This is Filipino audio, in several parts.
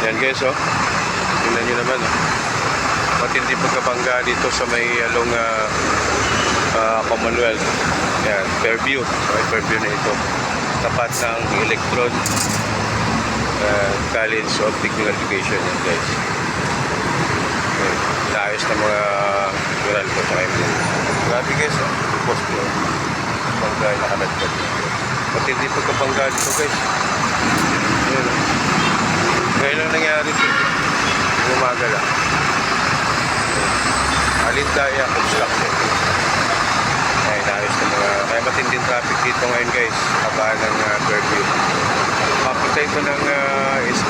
Yan guys, oh. Tingnan nyo naman, oh. Matindi pagkabangga dito sa may along Commonwealth. Yan, Fairview. Okay, Fairview na ito. Tapat ng Electron College of Technical Education. Yan guys. Okay. Naayos na mga mural ko sa kayo. Grabe guys, oh. Post ko. Bangga nakalagpad. Matindi pagkabangga dito guys. Yan, oh. Ngayon lang nangyari ito. Umaga lang. Alintaya Construction. Ay, naayos na mga... Kaya matinding traffic dito ngayon guys. Kabaan ng Fairview. Papunta ito ng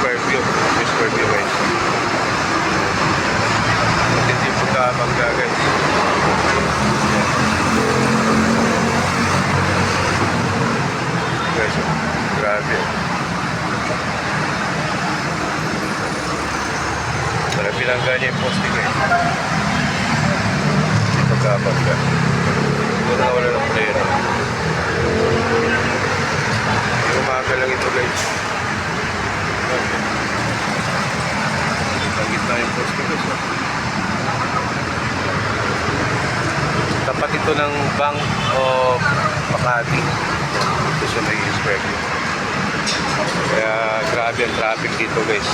Fairview. Fairview guys. Matinding pagkabangga guys. Guys, grabe. Para bilangga niya yung posting eh. Hindi pagkabangga. Ito na wala ng pleno. Yung umaga lang ito guys. Ang gitna yung posting guys. Tapat ito ng Bank of Makati. Ito sa may Fairview. Kaya grabe ang traffic dito guys.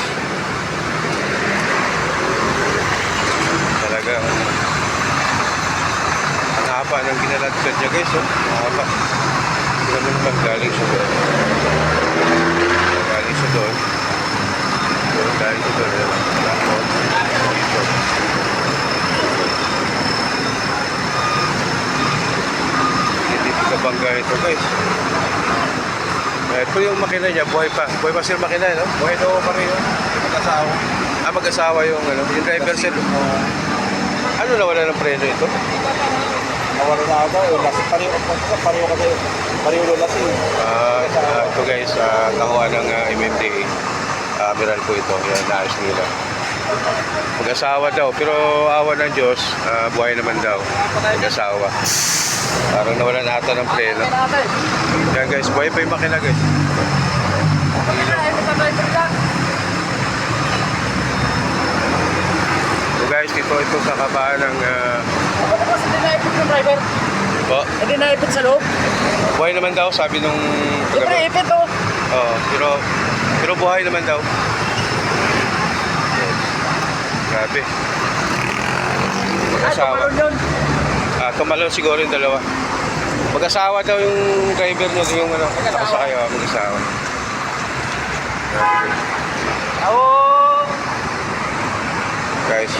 Talaga ang haba ng ginaladkad niya guys, oh. Ang haba. Hindi naman bang galing siya doon. Galing siya doon. Galing siya doon. Tapos dito. Hindi pagkabangga ito guys. Ito yung makina niya, buhay pa. Buhay pa sila makina, no? Buhay daw pa rin yun. Mag-asawa. Mag-asawa yung, ano, yung driver set. Ano nawala ng preno ito? Nawala na ako. Pareho kasi. Pareho na lasing. Ito guys, kakuha ng MMDA. Meron po ito. Yan, naayos nila. Mag-asawa daw. Pero awa ng Diyos, buhay naman daw. Mag-asawa. Parang nawala na ata ng preno. Yan guys, buhay pa yung makina guys. Guys, ito sa kabaan ng Hindi naipit yung driver. po. Hindi naipit sa loob. Buhay naman daw, sabi nung Siyempre, ipit oh. Oo, pero buhay naman daw. Grabe. Mag-asawa. Yun. Tumalon siguro yung dalawa. Mag-asawa daw yung driver niya, yung ano, nakasakay, mag-asawa. Oo. Guys,